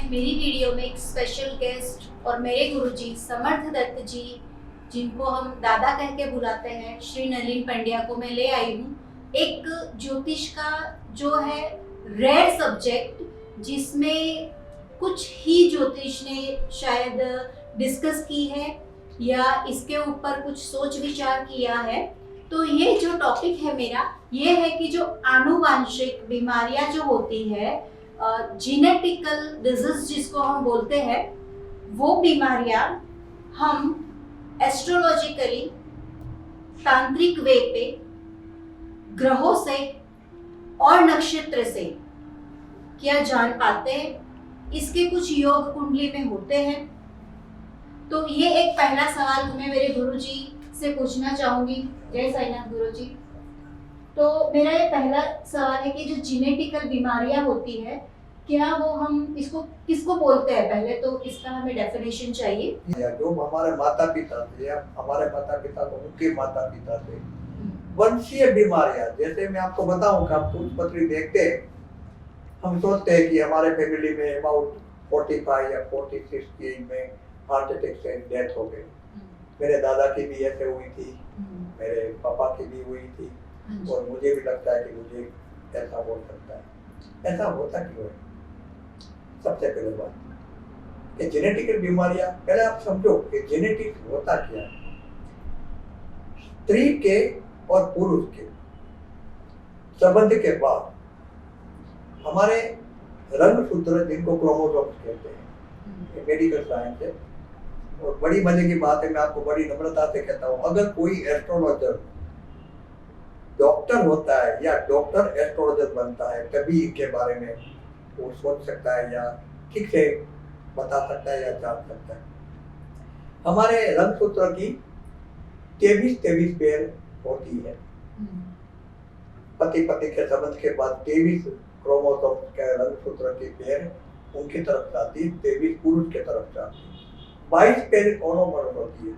मेरी वीडियो में एक स्पेशल गेस्ट और मेरे गुरुजी समर्थ दत्त जी, जिनको हम दादा कह के बुलाते हैं, श्री नलिन पंड्या को मैं ले आई हूँ। एक ज्योतिष का जो है रेयर सब्जेक्ट, जिसमें कुछ ही ज्योतिष ने शायद डिस्कस की है या इसके ऊपर कुछ सोच विचार किया है। तो ये जो टॉपिक है मेरा, ये है कि जो आनुवांशिक बीमारियां जो होती है, जीनेटिकल डिजीज जिसको हम बोलते हैं, वो बीमारियां हम एस्ट्रोलॉजिकली तांत्रिक वे पे ग्रहों से और नक्षत्र से क्या जान पाते हैं, इसके कुछ योग कुंडली में होते हैं। तो ये एक पहला सवाल मैं मेरे गुरुजी से पूछना चाहूंगी। जय साईनाथ गुरुजी। तो मेरा ये पहला सवाल है कि जो जीनेटिकल बीमारियां होती है, क्या वो हम इसको किसको बोलते हैं? पहले तो इसका हमें डेफिनेशन चाहिए। या जो हमारे माता पिता थे या हमारे माता पिता को उनके माता पिता थे, वंशीय बीमारियां। जैसे मैं आपको बताऊं कि आप उत्पत्ति देखते हैं, हम सोचते हैं कि हमारे फैमिली में अबाउट 45 या 46 की एज में हार्ट अटैक से डेथ हो गई। मेरे दादा की भी ऐसे हुई थी, मेरे पापा की भी हुई थी, और मुझे भी लगता है कि मुझे ऐसा हो सकता है। ऐसा होता क्यों है? सबसे पहले बात ये जेनेटिकल बीमारियां, पहले आप समझो कि जेनेटिक होता क्या है। स्त्री के और पुरुष के संबंध के बाद हमारे रंगसूत्र, जिनको क्रोमोसोम्स कहते हैं, ये मेडिकल साइंस है। और बड़ी मजे की बात है, मैं आपको बड़ी नम्रता से कहता हूँ, अगर कोई एस्ट्रोलॉजर डॉक्टर होता है या डॉक्टर एस्ट्रोलॉजर बनता है, तभी इनके बारे में वो सोच सकता है या ठीक से बता सकता है या जान सकता है। हमारे रंगसूत्र की 23 पेयर होती है। पति पति के संबंध के बाद 23 क्रोमोसोम के रंगसूत्र की पेयर उनकी तरफ से आती है, 23 पुरुष के तरफ से आती है। 22 पेयर ओनोमर्स होती है,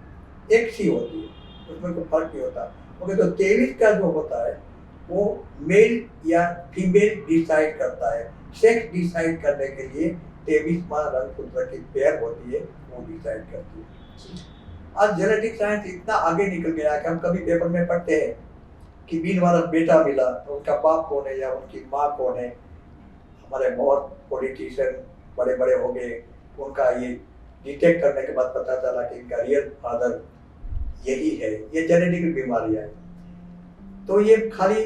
एक सी होती है, उसमें कोई फर्क नहीं होता। ओके, तो 23 का जो होता है वो मेल या फीमेल डिसाइड करता है। सेक्स डिसाइड करने के लिए 23वां रंगसूत्र की पेयर होती है, वो डिसाइड करती है। आज जेनेटिक साइंस इतना आगे निकल गया कि हम कभी पेपर में पढ़ते हैं कि 20 वर्ष बेटा मिला, तो उनका बाप कौन है या उनकी माँ कौन है। हमारे बहुत पॉलिटिशियन बड़े बड़े हो गए, उनका ये डिटेक्ट करने के बाद पता चला कि इनका रियल फादर यही है। ये जेनेटिक बीमारियां है। तो ये खाली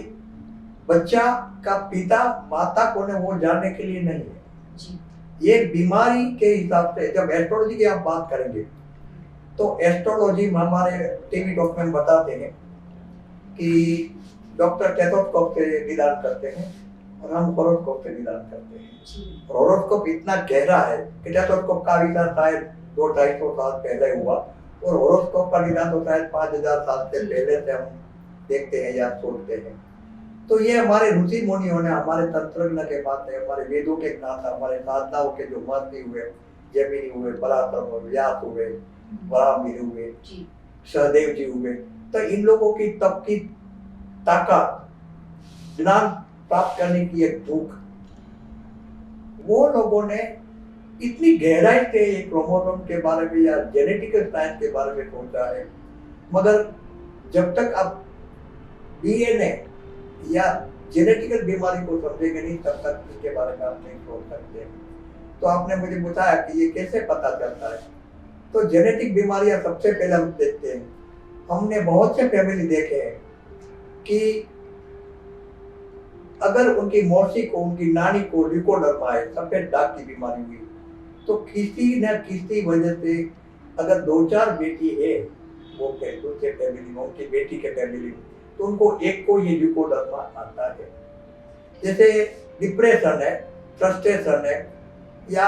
बच्चा का पिता माता कौन है वो जानने के लिए नहीं है। ये बीमारी के हिसाब से जब एस्ट्रोलॉजी की आप बात करेंगे, तो एस्ट्रोलॉजी में हमारे टीवी डॉक्टर बताते हैं कि डॉक्टर टेथोस्कोप से निदान करते हैं और हम होरोस्कोप से निदान करते हैं। होरोस्कोप इतना गहरा है कि टेथोस्कोप का आविष्कार शायद 200-250 साल पहले हुआ, और होरोस्कोप का निदान तो शायद 5000 साल से पहले से हम देखते हैं या सोचते हैं। तो ये हमारे ऋषि मुनियों ने, हमारे तंत्रज्ञ के माध्यम, हमारे वेदों के ज्ञाता, हमारे साधनाओं के जो महर्षि हुए, जैमिनी हुए, पराशर हुए, व्यास हुए, वराहमिहिर हुए, सहदेव जी हुए, तो इन लोगों की तप की ताकत, ज्ञान प्राप्त करने की एक भूख, वो लोगों ने इतनी गहराई से ये क्रोमोसोम के बारे में या जेनेटिकल साइंस के बारे में सोचा है। मगर जब तक आप डीएनए या जेनेटिकल बीमारी को समझेंगे नहीं, तब तक इसके बारे में आप नहीं सोच सकते। तो आपने मुझे बताया कि ये कैसे पता चलता है। तो जेनेटिक बीमारियां सबसे पहले हम देखते हैं, हमने बहुत से फैमिली देखे हैं कि अगर उनकी मौसी को, उनकी नानी को लिकोडर्मा है, सफेद दाग की बीमारी हुई, तो किसी न किसी वजह से अगर 2-4 बेटी है वो दूसरे फैमिली में, उनकी बेटी के फैमिली में, तो उनको एक को ये लिकोडर्मा आता है। जैसे डिप्रेशन है, फ्रस्ट्रेशन है, या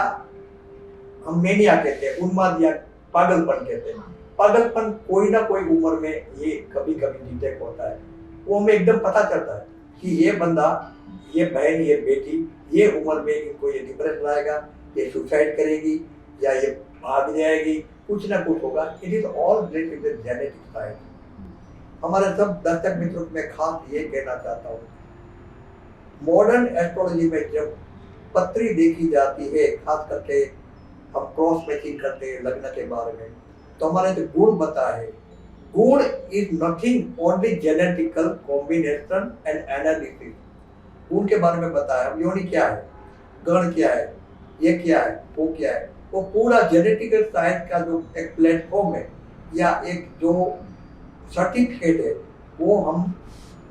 हम मेनिया कहते हैं, उन्माद या पागलपन कहते हैं। पागलपन कोई ना कोई उम्र में ये कभी कभी डिटेक्ट होता है। वो हमें एकदम पता चलता है कि ये बंदा, ये बहन, ये बेटी, ये उम्र में इनको ये डिप्रेशन आएगा, ये सुसाइड करेगी या ये भाग जाएगी, कुछ ना कुछ होगा। It is all related with genetic science. हमारे सब दर्शक मित्रों में खास ये कहना चाहता हूँ, मॉडर्न एस्ट्रोलॉजी में जब पत्री देखी जाती है, खास करके हम क्रॉस मैचिंग करते हैं लग्न के बारे में, तो हमारे जो गुण बता है, गुण is nothing only genetical combination and analysis. गुण के बारे में बताया, योनि क्या है, गण क्या है, ये क्या है, वो क्या है, वो पूरा जेनेटिकल साइंस का जो एक प्लेटफॉर्म है या एक जो सर्टिफिकेट है, वो हम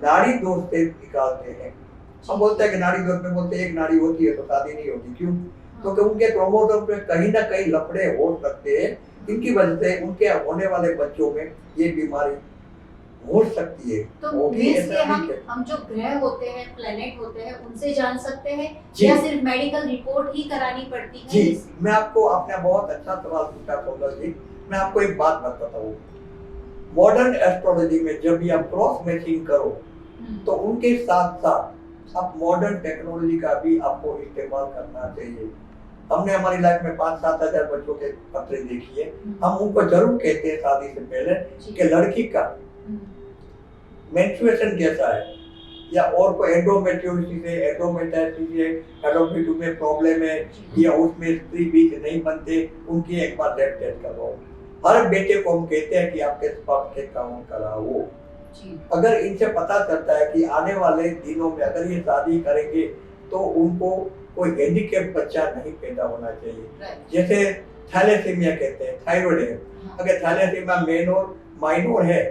नाड़ी दोष से निकालते हैं। हम बोलते हैं कि नाड़ी दोष में बोलते हैं एक नाड़ी होती है तो शादी नहीं होती, क्यों? क्योंकि उनके क्रोमोसोम में कहीं ना कहीं लफड़े हो सकते हैं, इनकी वजह से उनके होने वाले बच्चों में ये बीमारी हो सकती है। तो होगी इसके ऐसा नहीं है। हम जो ग्रह होते हैं, प्लेनेट होते हैं, उनसे जान सकते हैं जी। या सिर्फ मेडिकल रिपोर्ट ही करानी पड़ती है? जी, मैं आपको, आपने बहुत अच्छा सवाल पूछा सोनल जी, मैं आपको एक बात बताता हूँ। मॉडर्न एस्ट्रोलॉजी में जब भी आप क्रॉस मैचिंग करो तो उनके साथ साथ आप मॉडर्न टेक्नोलॉजी का भी आपको इस्तेमाल करना चाहिए। हमने हमारी लाइफ में 5-7 हजार बच्चों के पत्र देखी है, हम उनको जरूर कहते हैं शादी से पहले कि लड़की का मेंस्ट्रुएशन कैसा है, या और कोई एंडोमेट्रियोसिस है, एंडोमेट्राइटिस है, एडोमेट्रियोसिस में प्रॉब्लम है, या उसमें स्त्री बीज नहीं बनते, उनकी एक बार ब्लड टेस्ट करवाओ। हर बेटे को हम कहते हैं कि आपके स्पर्म के काउंट कराओ। अगर इनसे पता चलता है कि आने वाले दिनों में अगर ये शादी करेंगे तो उनको कोई हैंडीकैप बच्चा नहीं पैदा होना चाहिए। जैसे थैलेसीमिया कहते हैं, थायराइड है, अगर थैलेसीमिया मेजर माइनर है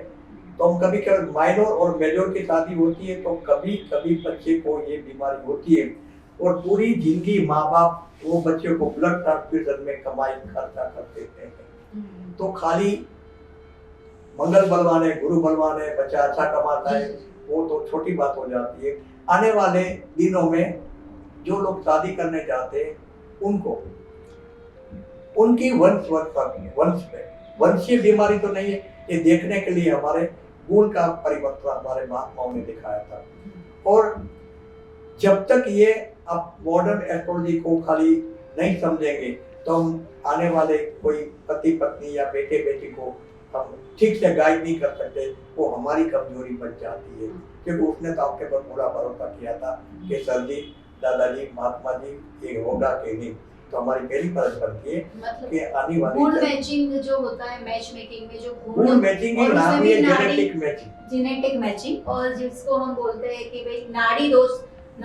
तो हम कभी कभी माइनर और मेजर की शादी होती है तो कभी कभी बच्चे को ये बीमारी होती है, और पूरी जिंदगी माँ बाप वो बच्चे को ब्लड ट्रांसफ्यूजन में कमाई खर्चा कर देते हैं। तो खाली मंगल बलवान है, गुरु बलवान है, बच्चा अच्छा कमाता है, वो तो छोटी बात हो जाती है। आने वाले दिनों में जो लोग शादी करने जाते हैं उनको उनकी वंशीय बीमारी तो नहीं है, ये देखने के लिए हमारे गुण का परिवर्तन हमारे महात्माओं ने दिखाया था। और जब तक ये आप मॉडर्न एस्ट्रोलॉजी को खाली नहीं समझेंगे तो हम आने वाले कोई पति पत्नी या बेटे बेटी को हम ठीक से गाइड नहीं कर सकते, वो हमारी कमजोरी बन जाती है। क्योंकि उसने तो आपके पर पूरा भरोसा किया था कि सर जी, दादाजी, महात्मा जी ये होगा कि नहीं, तो हमारी पहली फर्ज बनती है कि आने वाली गुण मैचिंग जो होता है, मैच मेकिंग में जो गुण मैचिंग ही नाम है जेनेटिक मैचिंग, जेनेटिक मैचिंग, और जिसको हम बोलते हैं कि भाई नाड़ी दोष,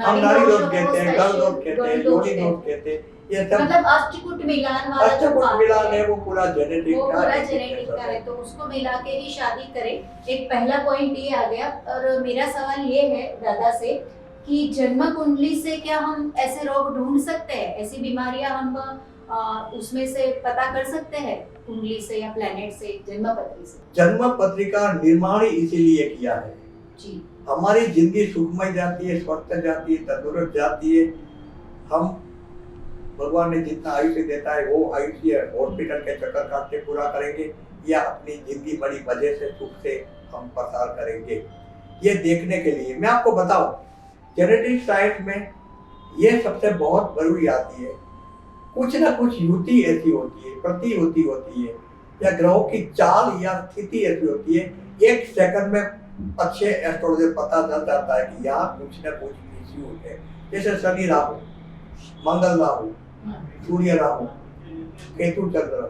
हम नाड़ी दोष कहते हैं, गण दोष कहते हैं, योनि दोष कहते हैं, ये सब मतलब अष्टकूट मिलान वाला जो अष्टकूट मिलान है वो पूरा जेनेटिक वो का पूरा जेनेटिक का है, तो उसको मिला के ही शादी करें। एक पहला पॉइंट ये आ गया। और मेरा सवाल ये है दादा से कि जन्म कुंडली से क्या हम ऐसे रोग ढूंढ सकते हैं, ऐसी बीमारियां हम उसमें से पता कर सकते हैं कुंडली से या प्लेनेट से, जन्म पत्री से? जन्म पत्री का निर्माण ही इसीलिए किया है जी, हमारी जिंदगी सुखमय जाती है, स्वस्थ जाती है, तंदुरुस्त जाती है। हम भगवान ने जितना आयुष्य देता है वो आयुष्य हॉस्पिटल के चक्कर काटते पूरा करेंगे या अपनी जिंदगी बड़ी मजे से सुख से हम पसार करेंगे, ये देखने के लिए। मैं आपको बताऊं, जेनेटिक साइंस में ये सबसे बहुत जरूरी आती है। कुछ ना कुछ युति ऐसी होती है, प्रतियुति होती है, या ग्रहों की चाल या स्थिति ऐसी होती है, एक सेकंड में अच्छे एस्ट्रोलॉजर पता चल जाता है कि यहाँ कुछ ना कुछ इश्यू है। जैसे शनि राहु, मंगल राहु, सूर्य राहु, केतु चंद्र,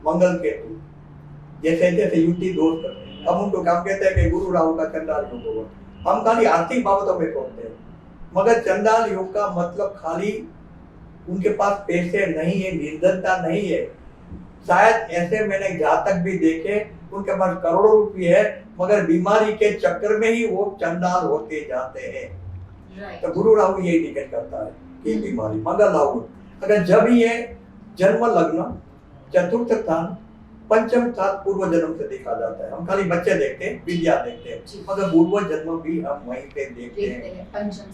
मंगल केतु, जैसे जैसे युति दोष करते हैं। हम उनको काम कहते हैं कि गुरु राहु का चंडाल योग होगा। हम खाली आर्थिक बाबतों में सोचते हैं, मगर चंडाल योग का मतलब खाली उनके पास पैसे नहीं है, निर्धनता नहीं है। शायद ऐसे मैंने जातक भी देखे, उनके पास करोड़ों रुपये है, मगर बीमारी के चक्कर में ही वो चंडाल होते जाते हैं। तो गुरु राहु ये इंडिकेट करता है कि बीमारी। मंगल राहु अगर जब ये जन्म लग्न, चतुर्थ स्थान, पंचम स्थान पूर्व जन्म से देखा जाता है। हम खाली बच्चे देखते हैं, विद्या देखते हैं, मगर पूर्व जन्म भी हम वहीं पे देखते हैं।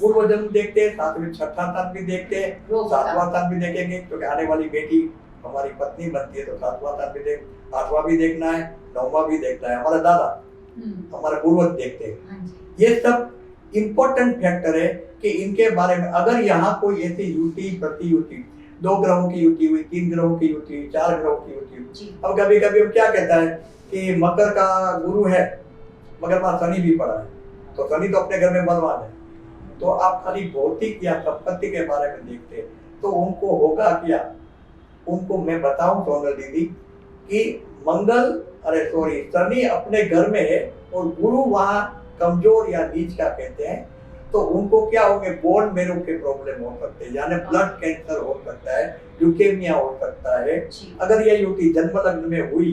पूर्व जन्म देखते हैं, साथ में छठा स्थान भी देखते हैं, सातवां स्थान भी देखेंगे, क्योंकि आने वाली बेटी हमारी पत्नी बनती है तो सातवां स्थान भी आठवां भी देखना है, नौवां भी देखना है। हमारा दादा, हमारे पूर्वज देखते हैं। ये सब इम्पोर्टेंट फैक्टर है कि इनके बारे में अगर यहाँ कोई ऐसी युति प्रतियुति, 2 ग्रहों की युति हुई, 3 ग्रहों की युति हुई, 4 ग्रहों की युति हुई। अब कभी कभी हम क्या कहता है कि मकर का गुरु है, मगर वहाँ शनि भी पड़ा है, तो शनि तो अपने घर में बलवान है, तो आप खाली भौतिक या संपत्ति के बारे में देखते हैं, तो उनको होगा क्या? उनको मैं बताऊं सोनल दीदी कि शनि अपने घर में है और गुरु वहां कमजोर या नीच का कहते हैं, तो उनको क्या होंगे, बोन मेरो के प्रॉब्लम हो सकते हैं, यानी ब्लड कैंसर हो सकता है, ल्यूकेमिया हो सकता है। अगर यह युति जन्म लग्न में हुई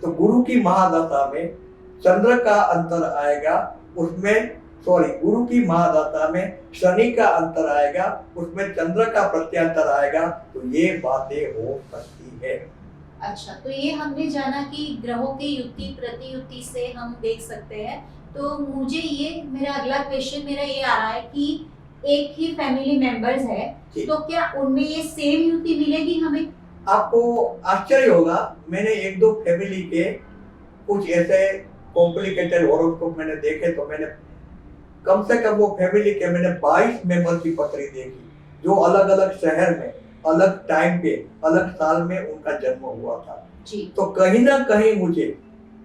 तो गुरु की महादशा में चंद्र का अंतर आएगा, उसमें गुरु की महादशा में शनि का अंतर आएगा, उसमें चंद्र का प्रत्यंतर आएगा, तो ये बातें हो सकती है। अच्छा, तो ये हमने जाना कि ग्रहों की युति प्रतियुति से हम देख सकते हैं। तो मुझे ये मेरा अगला क्वेश्चन मेरा ये आ रहा है कि एक ही फैमिली मेंबर्स है, तो क्या उनमें ये सेम युति मिलेगी हमें? आपको आश्चर्य होगा, मैंने एक दो फैमिली के कुछ ऐसे कॉम्प्लिकेटेड हॉरोस्कोप मैंने देखे, तो मैंने कम से कम वो फैमिली के मैंने 22 मेंबर की पत्री देखी, जो अलग अलग शहर में अलग टाइम पे अलग साल में उनका जन्म हुआ था जी। तो कहीं ना कहीं मुझे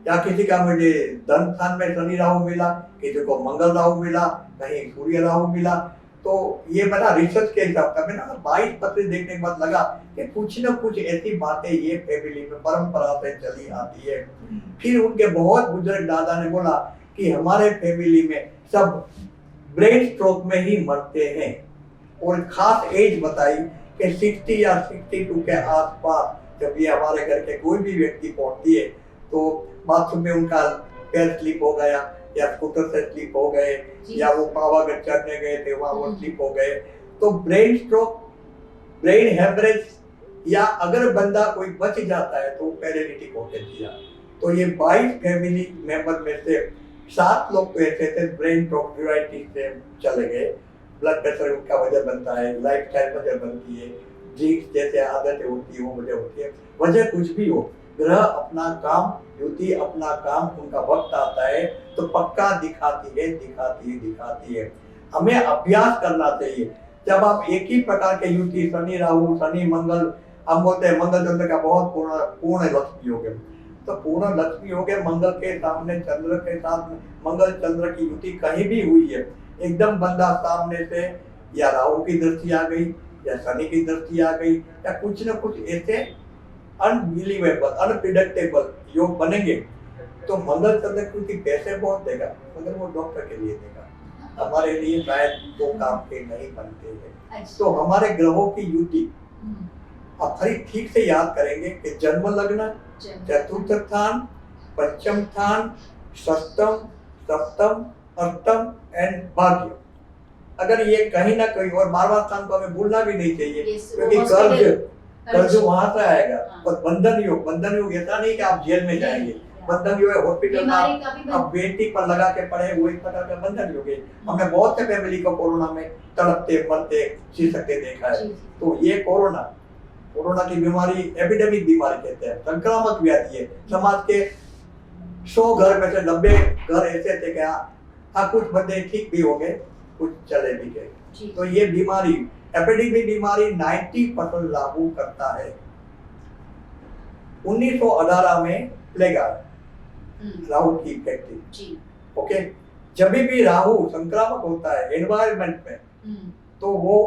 या किसी का मुझे धन स्थान में शनि राहु मिला, किसी को मंगल राहु मिला, कहीं सूर्य राहु मिला। तो ये बड़ा रिसर्च के हिसाब से मैंने 22 पत्र देखने के बाद लगा कि कुछ न कुछ ऐसी बातें ये फैमिली में परंपरा से चली आती है। फिर उनके बहुत बुजुर्ग दादा ने बोला कि हमारे फैमिली में सब ब्रेन स्ट्रोक में ही मरते हैं, और खास एज बताई कि 60 या 62 के आसपास जब ये हमारे घर के कोई भी व्यक्ति पहुंचती है तो बाथरूम में उनका पैर स्लिप हो गया या स्कूटर से स्लिप हो गए या वो पावागढ़ चढ़ने गए थे वहां वो स्लिप हो गए, तो ब्रेन स्ट्रोक, ब्रेन हेमरेज या अगर बंदा कोई बच जाता है तो पैरालिटिक होके दिया। तो ये 22 फैमिली मेंबर में से 7 लोग तो ऐसे थे ब्रेन स्ट्रोक से चले गए। ब्लड प्रेशर उनका वजह बनता है, लाइफ स्टाइल वजह बनती है, जीन्स जैसे आदतें होती है वो वजह होती है। वजह कुछ भी हो, ग्रह अपना काम, युति अपना काम, उनका वक्त आता है तो पक्का दिखाती है। हमें अभ्यास करना चाहिए। जब आप एक ही प्रकार के युति, शनि राहु, शनि मंगल, हम बोलते हैं मंगल चंद्र का बहुत पूर्ण लक्ष्मी योग है, तो पूर्ण लक्ष्मी योग है, मंगल के सामने चंद्र के साथ मंगल चंद्र की युति कहीं भी हुई है, एकदम बंदा सामने से या राहु की दृष्टि आ गई या शनि की दृष्टि आ गई या कुछ न कुछ ऐसे अनबिलीवेबल, अनप्रिडिक्टेबल योग बनेंगे, तो मंगल चंद्र क्योंकि पैसे बहुत देगा मगर वो डॉक्टर के लिए देगा, हमारे लिए शायद वो काम के नहीं बनते हैं। तो हमारे ग्रहों की युति आप ठीक से याद करेंगे कि जन्म लग्न, चतुर्थ स्थान, पंचम स्थान, षष्टम, सप्तम, अष्टम एंड भाग्य। अगर ये कहीं ना कहीं, और 12वां स्थान को हमें भूलना भी नहीं चाहिए क्योंकि कर्ज वहां से आएगा। और बंधन योग ऐसा नहीं कि आप जेल में जाएंगे, बंधन योग है हॉस्पिटल में आप बेटी पर लगा के पड़े, वो एक प्रकार का बंधन योग है। हमने बहुत से फैमिली को कोरोना में तड़पते मरते चीसकते देखा है। तो ये कोरोना की बीमारी एपिडेमिक बीमारी कहते हैं, संक्रामक व्याधि है। समाज के 100 घर में से 90 घर ऐसे थे कि हाँ कुछ बंदे ठीक भी हो गए, कुछ चले भी गए। तो ये बीमारी, एपिडेमिक बीमारी 90% लागू करता है। 1918 में प्लेग आया, राहु की इफेक्ट। ओके, जब भी राहु संक्रामक होता है एनवायरनमेंट में, तो वो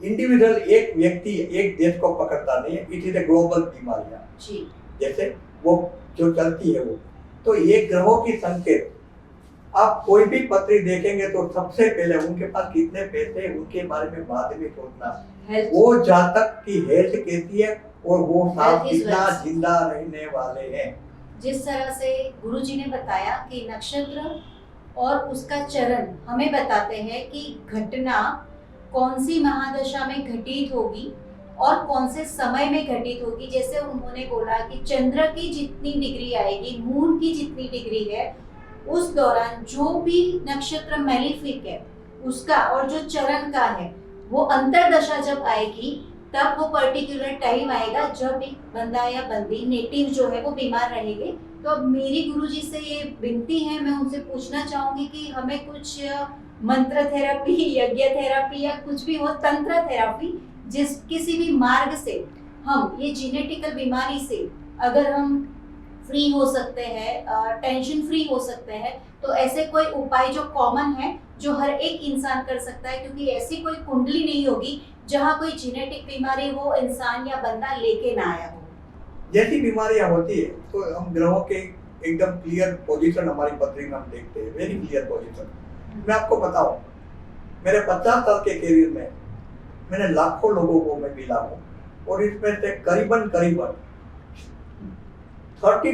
इंडिविजुअल एक व्यक्ति एक देश को पकड़ता नहीं है, इट इज ए ग्लोबल बीमारियां जैसे वो जो चलती है वो। तो ये ग्रहों की संकेत, आप कोई भी पत्री देखेंगे तो सबसे पहले उनके पास कितने पैसे, उनके बारे में बाद में सोचना, वो जातक की हेल्थ कैसी है और वो साथ कितना जिंदा रहने वाले हैं। जिस तरह से गुरुजी ने बताया कि नक्षत्र और उसका चरण हमें बताते हैं कि घटना कौन सी महादशा में घटित होगी और कौन से समय में घटित होगी। जैसे उन्होंने बोला कि चंद्र की जितनी डिग्री आएगी, मून की जितनी डिग्री है, उस दौरान जो भी नक्षत्र मैलिफिक है उसका और जो चरण का है वो अंतरदशा जब आएगी तब वो पर्टिकुलर टाइम आएगा जब एक बंदा या बंदी नेटिव जो है वो बीमार रहेंगे। तो अब मेरी गुरुजी से ये विनती है, मैं उनसे पूछना चाहूंगी कि हमें कुछ मंत्र थेरेपी, यज्ञ थेरेपी या कुछ भी हो, तंत्र थेरेपी, जिस किसी भी मार्ग से हम ये जेनेटिकल बीमारी से अगर हम फ्री हो सकते हैं, टेंशन फ्री हो सकते हैं। तो ऐसे कोई उपाय जो कॉमन है, जो हर एक इंसान कर सकता है, क्योंकि ऐसी कोई कुंडली नहीं होगी जहाँ कोई जेनेटिक बीमारी वो इंसान या बंदा लेके ना आया हो। जैसी बीमारियां होती है तो हम ग्रहों के एकदम क्लियर पोजीशन हमारी पृथ्वी में हम देखते हैं, वेरी क्लियर पोजीशन। मैं आपको बताऊं, मेरे 50 साल के करियर में मैंने लाखों लोगों को मैं मिला हूँ और इसमें से करीबन 30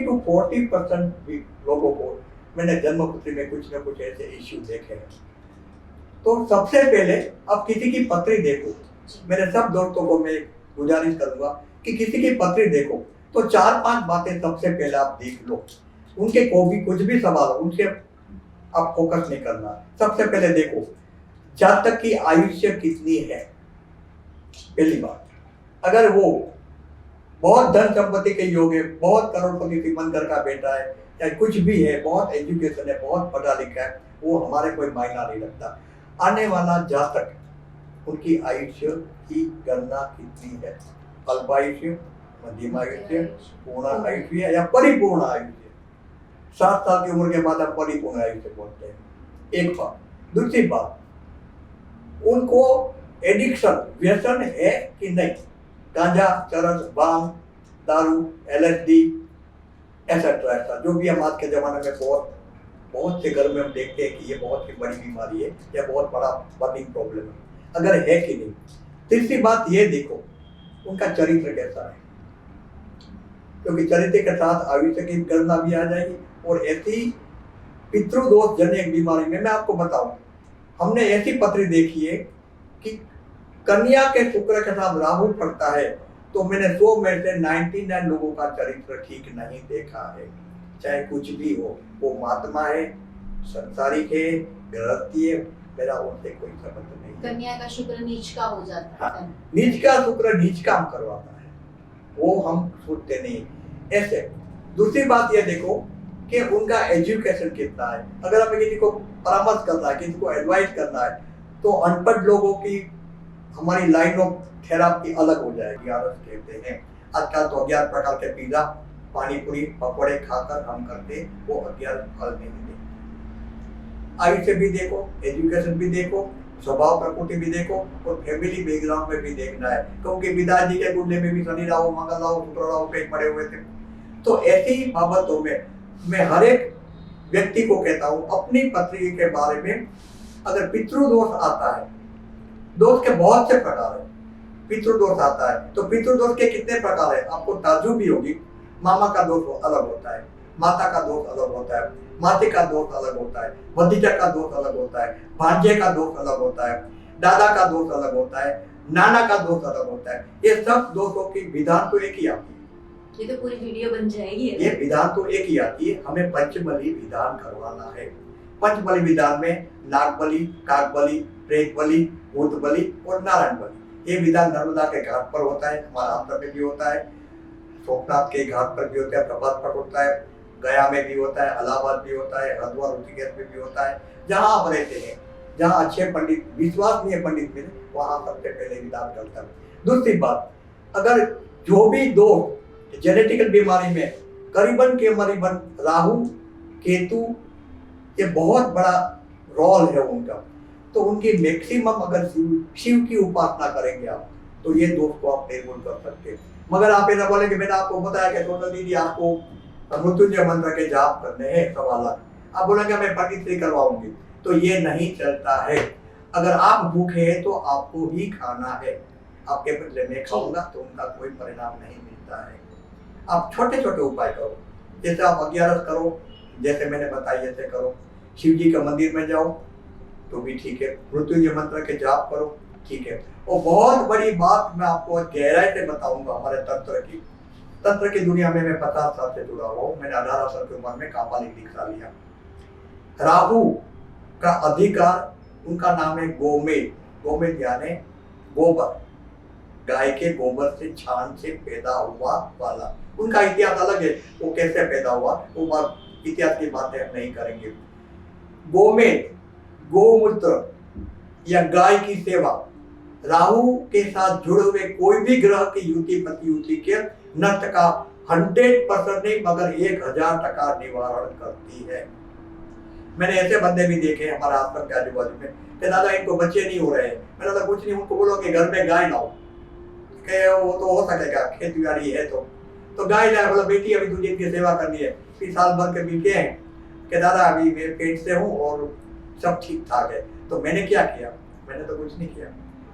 to 40% लोगों को मैंने जन्म कुंडली में कुछ ना कुछ ऐसे इश्यू देखे हैं। तो सबसे पहले आप किसी की पत्री देखो, मेरे सब दोस्तों को मैं गुजारिश करूंगा कि किसी की पत्री देखो तो 4-5 बातें सबसे पहले आप देख लो। उनके को भी कुछ भी सवाल हो उनसे आप फोकस नहीं करना। सबसे पहले देखो जातक की आयुष्य कितनी है। पहली बात, अगर वो बहुत धन संपत्ति के योग है, बहुत करोड़पति श्रीमंत घर का बेटा है, या कुछ भी है, बहुत एजुकेशन है, बहुत पढ़ा लिखा है, वो हमारे कोई मायना नहीं रखता। आने वाला जातक उनकी आयुष्य की गणना कितनी है, अल्पायुष्य, मध्यम आयुष्य, पूर्ण आयुष्य या परिपूर्ण आयुष्य। 7 साल की उम्र के बाद हम परिपूर्ण आयुष्य बोलते हैं। एक बात। दूसरी बात, उनको एडिक्शन व्यसन है कि नहीं, गांजा, चरस, भांग, दारू, LSD ऐसा जो भी हम आज के जमाने में बहुत से घर में हम देखते हैं कि ये बहुत ही बड़ी बीमारी है या बहुत बड़ा बर्निंग प्रॉब्लम है, अगर है कि नहीं। तीसरी बात ये देखो उनका चरित्र कैसा है, क्योंकि चरित्र के साथ आयुष्य की गणना भी आ जाएगी। और ऐसी पितृदोष जन्य बीमारी में मैं आपको बताऊं, हमने ऐसी पत्री देखी है कि कन्या के शुक्र के साथ राहु पड़ता है तो मैंने 100 में से 99 लोगों का चरित्र ठीक नहीं देखा है। चाहे कुछ भी हो, वो महात्मा है, संसारिक है, गृहस्थी है, मेरा उनसे कोई संबंध नहीं। कन्या का शुक्र नीच का हो जाता है। नीच का शुक्र नीच काम करवाता है, वो हम सोचते नहीं ऐसे। दूसरी बात ये देखो कि उनका एजुकेशन कितना है। अगर हमें किसी को परामर्श करना है, किसी को एडवाइस करना है, तो अनपढ़ लोगों की हमारी लाइन ऑफ थेरापी अलग हो जाएगी। आरस कहते हैं आजकल तो 11 प्रकार के पिज्जा, पानी पूरी, पकौड़े खाकर हम करते, वो 11 फल नहीं मिले। आयुष्य भी देखो, एजुकेशन भी देखो, स्वभाव प्रकृति भी देखो और फैमिली बैकग्राउंड में भी देखना है, क्योंकि पिताजी के कुंडली में भी शनि राहु, मंगल राहु, शुक्र राहु कहीं पड़े हुए थे। तो ऐसी बाबतों में मैं हर एक व्यक्ति को कहता हूँ अपनी पत्री के बारे में, अगर पितृदोष आता है, दोष के बहुत से प्रकार है, पितृदोष आता है तो पितृदोष के कितने प्रकार है आपको ताज्जुब भी होगी। मामा का दोष अलग होता है, माता का दोष अलग होता है, माते का दोष अलग होता है, भतीजा का दोष अलग होता है, भांजे का दोष अलग होता है, दादा का दोष अलग होता है, नाना का दोष अलग होता है। ये सब दोषों की विधान तो एक ही आती है। ये तो पूरी वीडियो बन जाएगी। ये विधान तो एक ही आती है, हमें पंचबली विधान करवाना है। पंचबली विधान में नाग बलि, काक बलि, प्रेत बलि, भूत बलि और नारायण बलि। ये विधान नर्मदा के घाट पर होता है, हमारा आंध्र में भी होता है, सोमनाथ के घाट पर भी होता है, प्रभात पर होता है, गया में भी होता है, इलाहाबाद भी होता है, हरिद्वार ऋषिकेश में भी होता है। जहाँ आप रहते हैं, जहाँ अच्छे पंडित, विश्वसनीय पंडित मिले, वहाँ सबसे पहले विधान करता है। दूसरी बात, अगर जो भी दो जेनेटिकल बीमारी में करीबन राहु केतु ये बहुत बड़ा रोल है उनका, तो उनकी मैक्सिमम अगर शिव की उपासना करेंगे आप तो ये दोष को आप निर्मूल कर सकते हैं। मगर आप ऐसा बोले कि मैंने आपको बताया कि सोनल दीदी आपको मृत्युंजय मंत्र के जाप करने हैं 1.25 लाख, आप बोलेंगे मैं पंडित से करवाऊंगी, तो ये नहीं चलता है। अगर आप भूखे हैं तो आपको ही खाना है, आपके बदले में खाऊंगा तो उनका कोई परिणाम नहीं मिलता है। आप छोटे छोटे उपाय करो, जैसे आप 11 करो, जैसे मैंने बताया ऐसे करो, शिव जी के मंदिर में जाओ तो भी ठीक है, मृत्युंजय मंत्र के जाप करो, ठीक है। और बहुत बड़ी बात मैं आपको गहराई से बताऊंगा हमारे तंत्र की दुनिया में मैं 50 साल से जुड़ा हुआ हूँ। मैंने 18 साल की उम्र में कापालिक दीक्षा लिया। राहु का अधिकार, उनका नाम है गोमेद। गोमेद यानी गोबर, गाय के गोबर से छान से पैदा हुआ वाला। उनका इतिहास अलग है, वो कैसे पैदा हुआ वो बात इतिहास की बातें हम नहीं करेंगे। गोमेद, गोमूत्र या गाय की सेवा, राहु के साथ जुड़े हुए कोई भी ग्रह की युति प्रतियुति के नष्ट का 100% नहीं मगर 1000% निवारण करती है। मैंने ऐसे बंदे भी देखे हमारे आसपास के आजू बाजू में कि दादा इनको बच्चे नहीं हो रहे हैं। मैंने कहा कुछ नहीं, उनको बोलो कि घर में गाय लाओ, कि वो तो हो सकेगा, खेती बाड़ी है तो गाय लाए। बोला बेटी अभी तुझे इनकी सेवा करनी है। फिर साल भर के बीते हैं कि दादा अभी मैं पेट से हूँ और सब ठीक ठाक है। तो मैंने क्या किया? मैंने तो कुछ नहीं किया।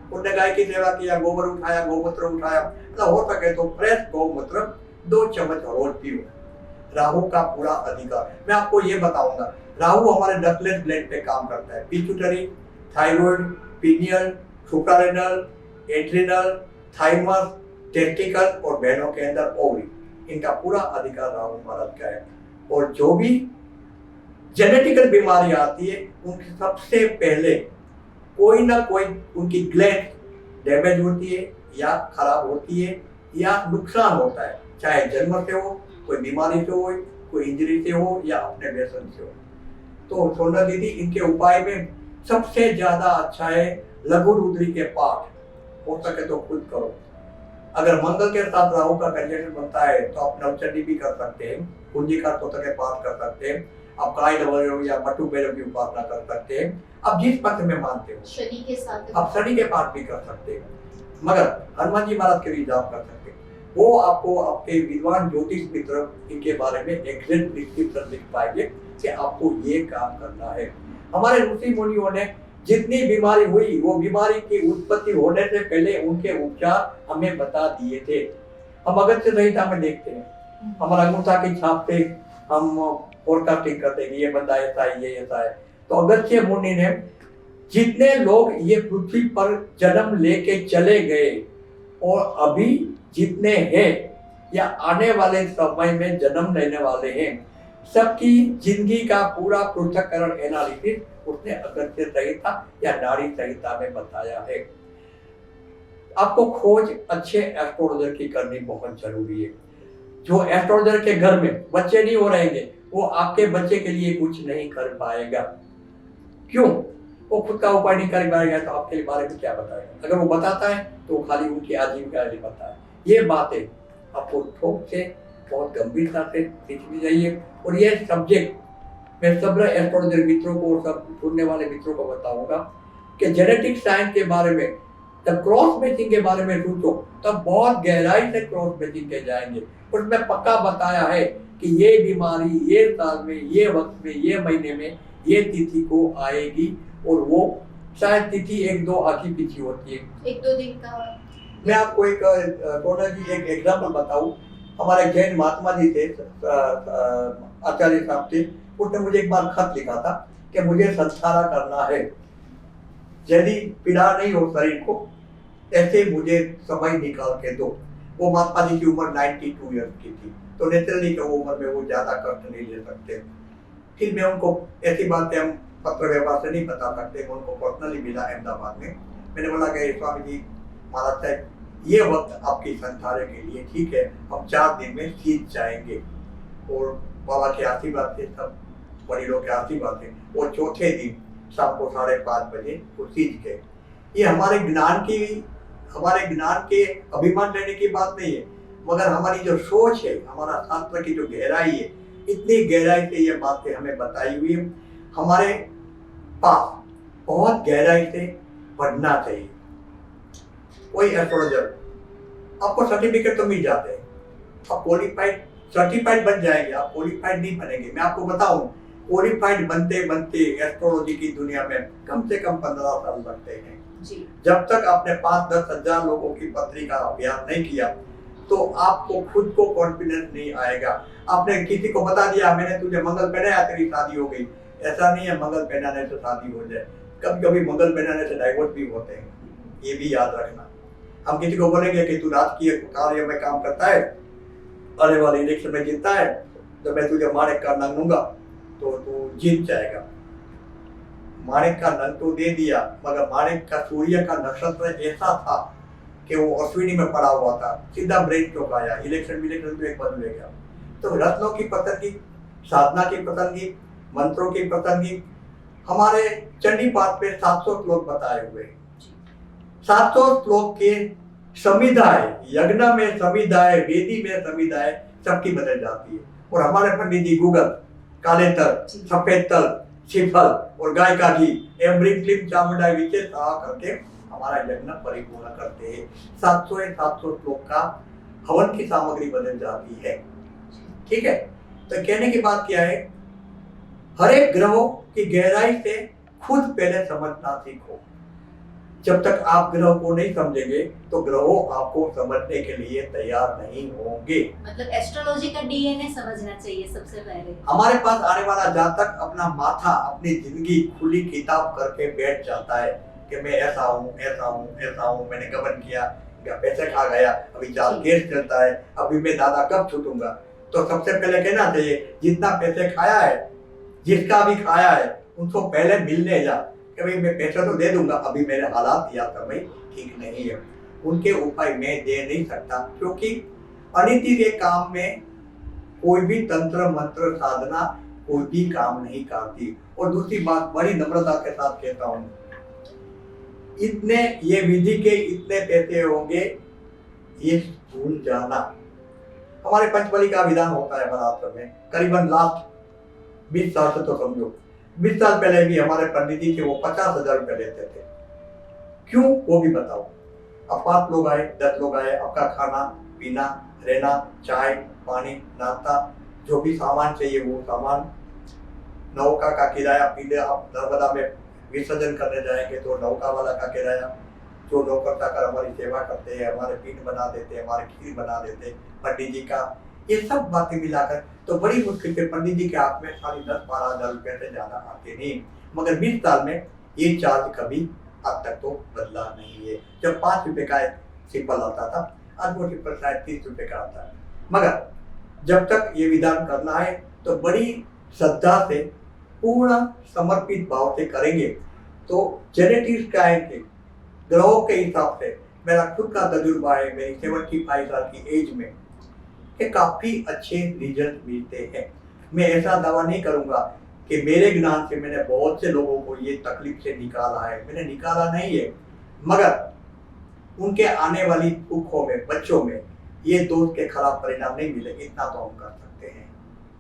उन्होंने गाय की सेवा किया, गोबर उठाया, गौमूत्र उठाया। मतलब हो सके तो फ्रेश गौमूत्र 2 चम्मच रोज पियो। राहु का पूरा अधिकार। मैं आपको ये बताऊंगा, राहु हमारे नकलेस ग्लैंड पे काम करता है। Pituitary, thyroid, pineal, suprarenal, adrenal, thymus, testicle और बहनों के अंदर ओवरी, इनका पूरा अधिकार राहु महाराज का है। और जो भी जेनेटिकल बीमारी आती है उनकी सबसे पहले कोई ना कोई उनकी ग्लैंड डैमेज होती है या खराब होती है या नुकसान होता है, चाहे जन्म से हो, कोई बीमारी से हो, कोई इंजरी से हो या अपने व्यसन से हो। तो सोना दीदी इनके उपाय में सबसे ज्यादा अच्छा है लघु रुद्री के पाठ, हो सके तो खुद करो। अगर मंगल के साथ राहु का कंजक्शन बनता है तो आप नवचंडी भी कर सकते हैं, कुंजिका स्तोत्र के पाठ कर सकते हैं, आप काय भैरव या मट्टू भैरव की उपासना कर सकते हैं, आप जिस पंथ में मानते हो। शनि के साथ आप शनि के पाठ भी कर सकते हैं, मगर हनुमान जी महाराज के भी जाप कर सकते हैं। वो आपको आपके विद्वान ज्योतिष मित्र इनके बारे में एग्जैक्ट डिस्क्रिप्शन लिख पाएंगे कि आपको ये काम करना है। हमारे ऋषि मुनियों ने जितनी बीमारी हुई वो बीमारी की उत्पत्ति होने से पहले उनके उपचार हमें बता दिए थे। हम अगस्त्य संहिता में देखते हैं, हमारा अंगूठा की छाप से हम फोरकास्टिंग करते हैं, ये बंदा ऐसा है, ये ऐसा है। तो अगस्त्य मुनि ने जितने लोग ये पृथ्वी पर जन्म लेके चले गए और अभी जितने हैं या आने वाले समय में जन्म लेने वाले हैं, सबकी जिंदगी का पूरा पृथक्करण एनालिसिस उसने अगस्त्य संहिता या नाड़ी संहिता में बताया है। आपको खोज अच्छे एस्ट्रोलॉजर की करनी बहुत जरूरी है। जो एस्ट्रोलॉजर के घर में बच्चे नहीं हो रहेंगे वो आपके बच्चे के लिए कुछ नहीं कर पाएगा। क्यों? वो खुद का उपाय नहीं कर पाएगा तो आपके बारे में क्या बताएगा? अगर वो बताता है तो खाली उनकी आजीविका लिए बताता है। ये बातें आपको ठोक से बहुत गंभीरता से सीखनी चाहिए। और ये सब्जेक्ट मैं सब एस्ट्रोलॉजर मित्रों को और सब सुनने वाले मित्रों को बताऊंगा कि जेनेटिक साइंस के बारे में, जब क्रॉस मैचिंग के बारे में सोचो तब बहुत गहराई से क्रॉस मैचिंग के जाएंगे। उसमें पक्का बताया है कि ये बीमारी ये साल में, ये वक्त में, ये महीने में, ये तिथि को आएगी और वो शायद तिथि 1-2 आगे पीछे होती है, 1-2 दिन का। मैं आपको एक सोना जी एक एग्जाम्पल बताऊं। हमारे जैन महात्मा जी थे, आचार्य साहब थे, उसने मुझे एक बार खत लिखा था कि मुझे संस्कारा करना है, यदि पीड़ा नहीं हो शरीर को ऐसे मुझे समय निकाल के दो। वो महात्मा जी की उम्र 92 ईयर्स की थी, तो नेचुरली वो उम्र में वो ज्यादा कष्ट नहीं ले सकते। फिर मैं उनको ऐसी बातें हम पत्र व्यवहार से नहीं बता सकते, मैं उनको पर्सनली मिला अहमदाबाद में। मैंने बोला कि स्वामी जी महाराज साहब ये वक्त आपकी संसारे के लिए ठीक है, हम 4 दिन में सीख जाएंगे। और बाबा के आशीर्वाद से, सब वडीलों के आशीर्वाद से वो चौथे दिन शाम को 5:30 बजे वो सीख गए। ये हमारे ज्ञान के अभिमान लेने की बात नहीं है, मगर हमारी जो सोच है, हमारा शास्त्र की जो गहराई है, इतनी गहराई से ये बातें हमें बताई हुई है। हमारे पास बहुत गहराई से पढ़ना चाहिए। कोई एस्ट्रोलॉजर आपको सर्टिफिकेट तो मिल जाते हैं, आप क्वालिफाइड सर्टिफाइड बन जाएंगे, आप क्वालिफाइड नहीं बनेंगे। मैं आपको बताऊं, क्वालिफाइड बनते बनते एस्ट्रोलॉजी की दुनिया में कम से कम 15 साल लगते हैं जी। जब तक आपने 5-10 हजार लोगों की पत्री का अभ्यास नहीं किया तो आपको खुद को कॉन्फिडेंस नहीं आएगा। आपने किसी को बता दिया मैंने तुझे मंगल पहनाया तेरी शादी हो गई, ऐसा नहीं है मंगल पहनाने से शादी हो जाए। कभी कभी मंगल पहनाने से डाइवोर्स भी होते हैं, ये भी याद रखना। हम किसी को बोलेंगे कि तू राजकीय कार्य में काम करता है, आने वाले इलेक्शन में जीतता है, तो मैं तुझे माणिक का नंग दूंगा तो तू जीत जाएगा। माणिक का नंग तो दे दिया, मगर माणिक का सूर्य का नक्षत्र ऐसा था कि वो अश्विनी में पड़ा हुआ था, सीधा ब्रेन चौक आया, इलेक्शन तो एक बदल गया। तो रत्नों की पतंगी, साधना की पतंगी, मंत्रों की पतंगी, हमारे चंडी पाठ पे 700 श्लोक बताए हुए। 700 श्लोक के समिधाय, यज्ञ में समिधाय, वेदी में समिधाय, सबकी बदल जाती है। और हमारे पंडित जी गूगल, काले तल, जी। सफेद तल, श्रीफल और गाय का घी, एवरी क्लिप चामुंडा विशेष करके हमारा यज्ञ परिपूर्ण करते हैं। 700 श्लोक का हवन की सामग्री बदल जाती है। ठीक है, तो कहने की बात क्या है, हर एक ग्रहों की गहराई से खुद पहले समझना सीखो। जब तक आप ग्रह को नहीं समझेंगे तो ग्रहों आपको समझने के लिए तैयार नहीं होंगे। मतलब एस्ट्रोलॉजी का डीएनए समझना चाहिए सबसे पहले। हमारे पास आने वाला जातक अपना माथा, अपनी जिंदगी खुली किताब करके बैठ जाता है कि मैं ऐसा हूँ, ऐसा हूँ, ऐसा हूँ, मैंने गबन किया, पैसे खा गया, अभी जाल केस चलता है, अभी मैं दादा कब छूटूंगा। तो सबसे पहले कहना चाहिए, जितना पैसे खाया है, जिसका भी खाया है, उनको पहले मिलने जा कि भाई मैं पैसा तो दे दूंगा, अभी मेरे हालात या समय ठीक नहीं है। उनके उपाय मैं दे नहीं सकता, क्योंकि अनिति के काम में कोई भी तंत्र मंत्र साधना कोई भी काम नहीं करती। और दूसरी बात बड़ी नम्रता के साथ कहता हूँ, इतने ये विधि के इतने पैसे होंगे ये भूल जाना। हमारे पंचबली का विधान होता है महाराष्ट्र में, करीबन लास्ट 20 साल से तो समझो, 20 साल पहले भी हमारे पंडित जी थे, वो 50,000 रुपए लेते थे। क्यों, वो भी बताओ। अब 5 लोग आए, 10 लोग आए, आपका खाना पीना, रहना, चाय पानी, नाश्ता, जो भी सामान चाहिए वो सामान, नौका का किराया, पीले आप नर्मदा में विसर्जन करने जाएंगे तो नौका वाला का किराया, जो नौकर चाकर हमारी सेवा करते हैं, हमारे पीठ बना देते हैं, हमारे खीर बना देते हैं, पंडित जी का, ये सब बातें मिलाकर तो बड़ी मुश्किल से पंडित जी के हाथ में 10,500-12,000 रुपए से ज्यादा आते नहीं। मगर 20 साल में ये चार्ज कभी अब तक तो बदला नहीं है। जब 5 रुपए का एक सिंपल आता था, आज वो सिंपल शायद 30 रुपए का आता है। मगर जब तक ये विधान करना है तो बड़ी श्रद्धा से, पूर्ण समर्पित भाव से करेंगे तो जेनेटिक्स क्या है कि ग्रहों के हिसाब से, मेरा खुद का तजुर्बा है मेरी 75 साल की एज में, कि काफी अच्छे रिजल्ट मिलते हैं। मैं ऐसा दावा नहीं करूंगा कि मेरे ज्ञान से मैंने बहुत से लोगों को ये तकलीफ से निकाला है, मैंने निकाला नहीं है, मगर उनके आने वाली भूखों में, बच्चों में ये दोष के खराब परिणाम नहीं मिले, इतना तो हम कर सकते हैं।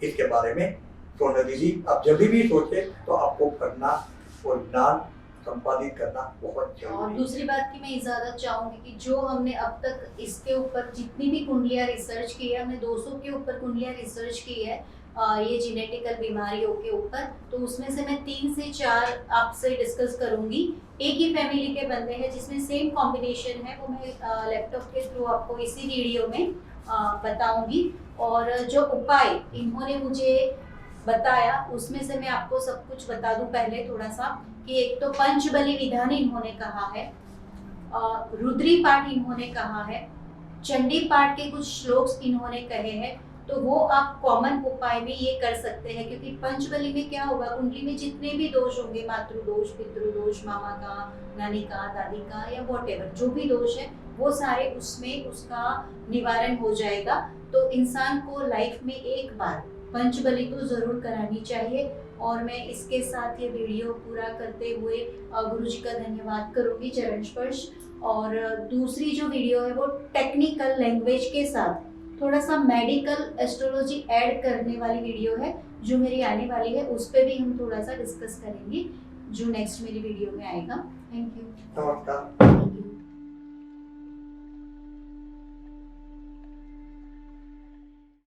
इसके बारे में सोना दीदी आप जब भी सोचे तो आपको करना और ज्ञान संपादित करना बहुत जरूरी है। और दूसरी बात की मैं इजाजत चाहूंगी कि जो हमने अब तक इसके ऊपर जितनी भी कुंडलियां रिसर्च की है, हमने 200 के ऊपर कुंडलियां रिसर्च की है ये जेनेटिकल बीमारियों के ऊपर, तो उसमें से मैं 3 से 4 आपसे डिस्कस करूंगी। एक ही फैमिली के बंदे हैं जिसमें सेम कॉम्बिनेशन है, वो मैं लैपटॉप के थ्रू आपको इसी वीडियो में बताऊंगी। और जो उपाय इन्होंने मुझे बताया उसमें से मैं आपको सब कुछ बता दूं। पहले थोड़ा सा कि एक तो पंचबली विधान इन्होंने कहा है, रुद्री पाठ इन्होंने कहा है, चंडी पाठ के कुछ श्लोक इन्होंने कहे हैं, तो वो आप कॉमन उपाय में ये कर सकते हैं। क्योंकि पंचबली में क्या होगा, कुंडली में जितने भी दोष होंगे, मातृ दोष, पितृ दोष, मामा का, नानी का, दादी का या वॉटेवर जो भी दोष है, वो सारे उसमें उसका निवारण हो जाएगा। तो इंसान को लाइफ में एक बार पंचबली तो जरूर करानी चाहिए। और मैं इसके साथ ये वीडियो पूरा करते हुए गुरुजी का धन्यवाद करूंगी, चरण स्पर्श। और दूसरी जो वीडियो है वो टेक्निकल लैंग्वेज के साथ थोड़ा सा मेडिकल एस्ट्रोलॉजी ऐड करने वाली वीडियो है जो मेरी आने वाली है, उस पर भी हम थोड़ा सा डिस्कस करेंगे जो नेक्स्ट मेरी वीडियो में आएगा। Thank you. नमस्कार। Thank you.